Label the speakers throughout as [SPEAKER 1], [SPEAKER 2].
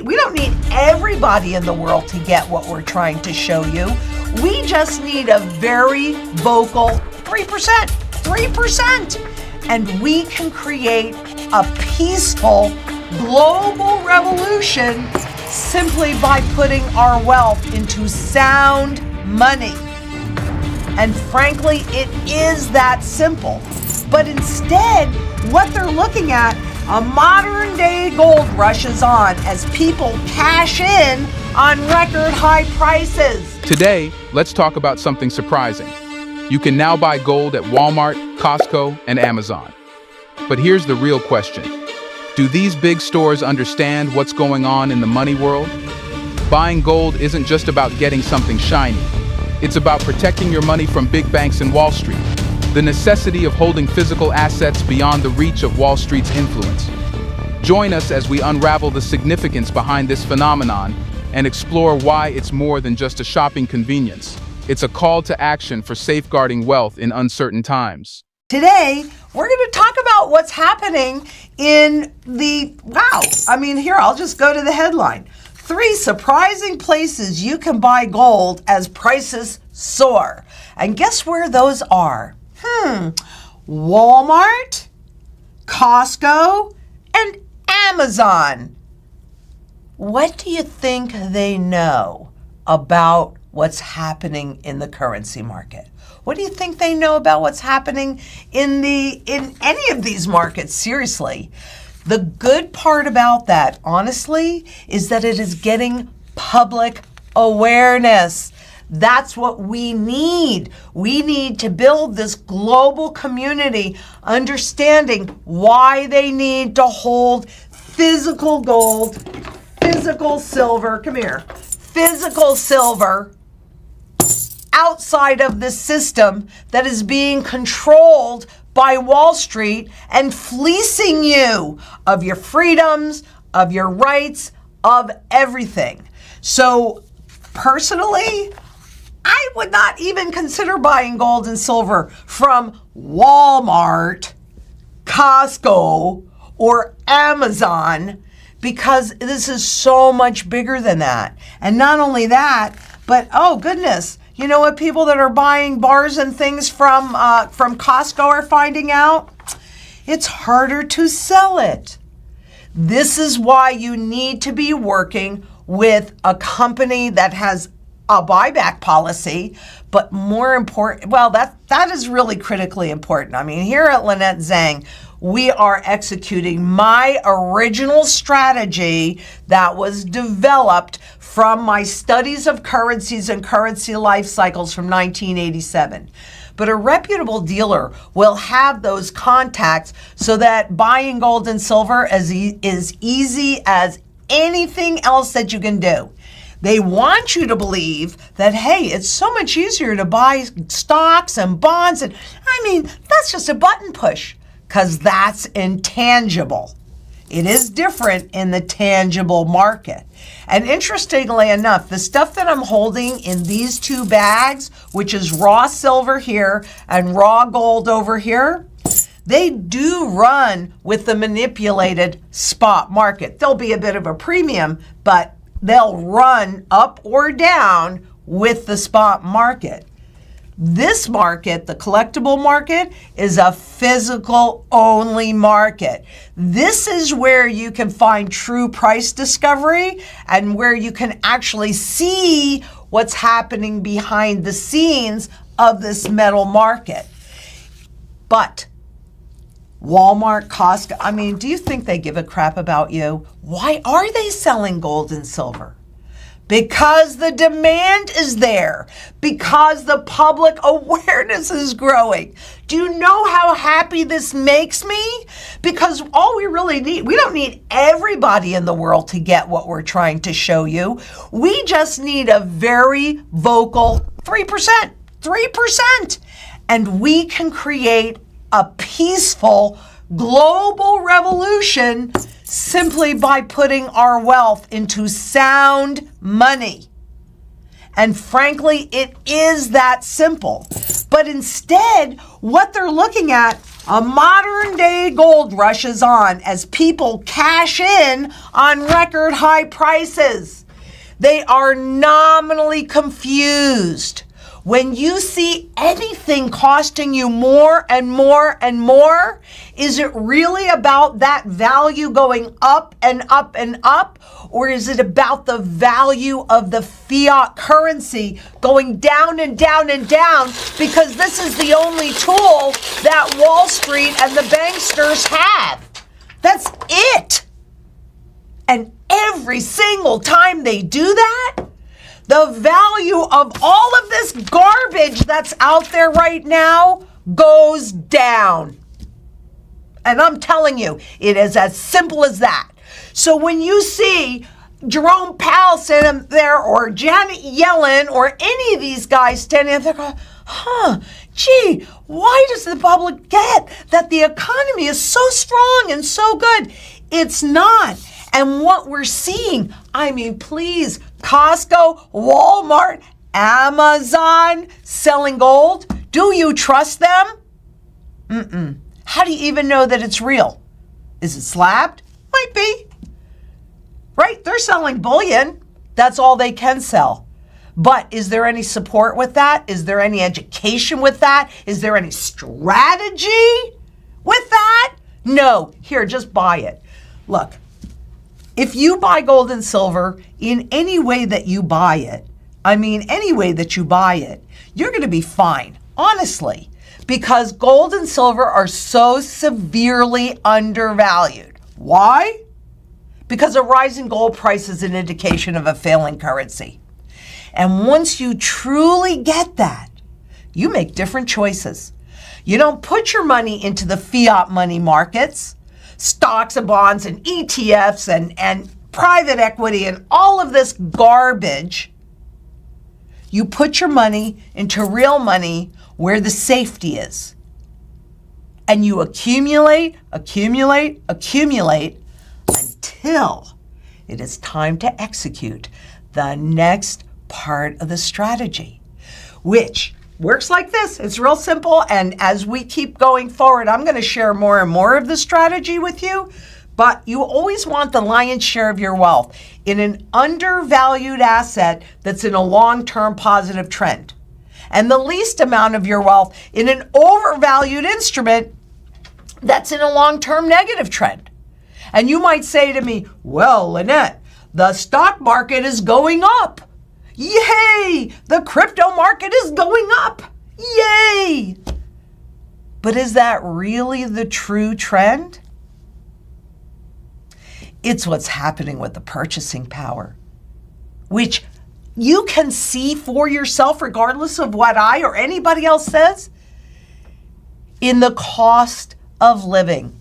[SPEAKER 1] We don't need everybody in the world to get what we're trying to show you. We just need a very vocal 3%, 3%. And we can create a peaceful global revolution simply by putting our wealth into sound money. And frankly, it is that simple. But instead, what they're looking at, a modern day gold rush is on as people cash in on record high prices.
[SPEAKER 2] Today, let's talk about something surprising. You can now buy gold at Walmart, Costco, and Amazon. But here's the real question. Do these big stores understand what's going on in the money world? Buying gold isn't just about getting something shiny. It's about protecting your money from big banks and Wall Street. The necessity of holding physical assets beyond the reach of Wall Street's influence. Join us as we unravel the significance behind this phenomenon and explore why it's more than just a shopping convenience. It's a call to action for safeguarding wealth in uncertain times.
[SPEAKER 1] Today, we're going to talk about what's happening in here, I'll just go to the headline. 3 surprising places you can buy gold as prices soar. And guess where those are? Walmart, Costco, and Amazon. What do you think they know about what's happening in the currency market? What do you think they know about what's happening in any of these markets? Seriously. The good part about that, honestly, is that it is getting public awareness. That's what we need. We need to build this global community understanding why they need to hold physical gold, physical silver, physical silver outside of the system that is being controlled by Wall Street and fleecing you of your freedoms, of your rights, of everything. So personally, I would not even consider buying gold and silver from Walmart, Costco, or Amazon because this is so much bigger than that. And not only that, but oh goodness, you know what people that are buying bars and things from Costco are finding out? It's harder to sell it. This is why you need to be working with a company that has a buyback policy, but more important, that is really critically important. I mean, here at Lynette Zang, we are executing my original strategy that was developed from my studies of currencies and currency life cycles from 1987. But a reputable dealer will have those contacts so that buying gold and silver is easy as anything else that you can do. They want you to believe that, hey, it's so much easier to buy stocks and bonds. And I mean, that's just a button push because that's intangible. It is different in the tangible market. And interestingly enough, the stuff that I'm holding in these 2 bags, which is raw silver here and raw gold over here, they do run with the manipulated spot market. There'll be a bit of a premium, but they'll run up or down with the spot market. This market, the collectible market, is a physical only market. This is where you can find true price discovery and where you can actually see what's happening behind the scenes of this metal market. But Walmart, Costco, I mean, do you think they give a crap about you? Why are they selling gold and silver? Because the demand is there. Because the public awareness is growing. Do you know how happy this makes me? Because all we really need, we don't need everybody in the world to get what we're trying to show you. We just need a very vocal 3%, 3%. And we can create a peaceful global revolution simply by putting our wealth into sound money. And frankly, it is that simple. But instead, what they're looking at, A modern day gold rush is on as people cash in on record high prices. They are nominally confused. When you see anything costing you more and more and more, is it really about that value going up and up and up? Or is it about the value of the fiat currency going down and down and down? Because this is the only tool that Wall Street and the banksters have. That's it. And every single time they do that, the value of all of this garbage that's out there right now goes down. And I'm telling you, it is as simple as that. So when you see Jerome Powell standing there or Janet Yellen or any of these guys standing there going, gee, why does the public get that the economy is so strong and so good? It's not. And what we're seeing, I mean, please, Costco, Walmart, Amazon selling gold. Do you trust them? How do you even know that it's real? Is it slabbed? Might be. Right? They're selling bullion. That's all they can sell. But is there any support with that? Is there any education with that? Is there any strategy with that? No. Here, just buy it. Look. If you buy gold and silver in any way that you buy it, any way that you buy it, you're going to be fine, honestly, because gold and silver are so severely undervalued. Why? Because a rising gold price is an indication of a failing currency. And once you truly get that, you make different choices. You don't put your money into the fiat money markets, stocks and bonds and ETFs and private equity and all of this garbage. You put your money into real money where the safety is. And you accumulate until it is time to execute the next part of the strategy, which works like this. It's real simple. And as we keep going forward, I'm going to share more and more of the strategy with you. But you always want the lion's share of your wealth in an undervalued asset that's in a long-term positive trend. And the least amount of your wealth in an overvalued instrument that's in a long-term negative trend. And you might say to me, well, Lynette, the stock market is going up. Yay! The crypto market is going up. Yay! But is that really the true trend? It's what's happening with the purchasing power, which you can see for yourself regardless of what I or anybody else says, in the cost of living.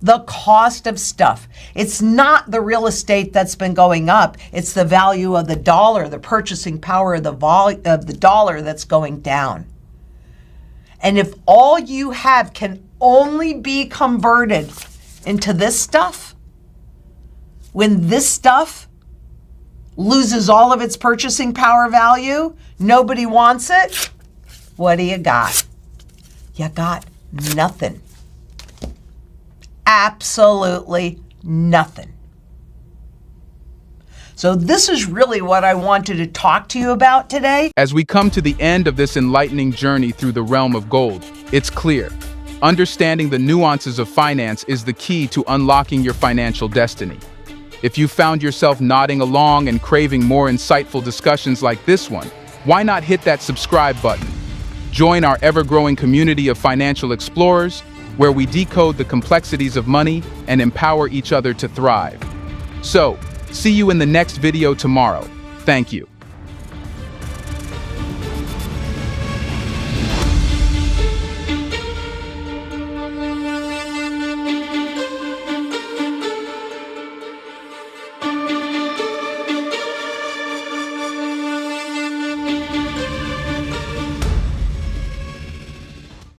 [SPEAKER 1] The cost of stuff. It's not the real estate that's been going up. It's the value of the dollar, the purchasing power of the dollar that's going down. And if all you have can only be converted into this stuff, when this stuff loses all of its purchasing power value, nobody wants it, what do you got? You got nothing. Absolutely nothing. So this is really what I wanted to talk to you about today.
[SPEAKER 2] As we come to the end of this enlightening journey through the realm of gold, it's clear. Understanding the nuances of finance is the key to unlocking your financial destiny. If you found yourself nodding along and craving more insightful discussions like this one, why not hit that subscribe button? Join our ever-growing community of financial explorers, where we decode the complexities of money and empower each other to thrive. So, see you in the next video tomorrow. Thank you.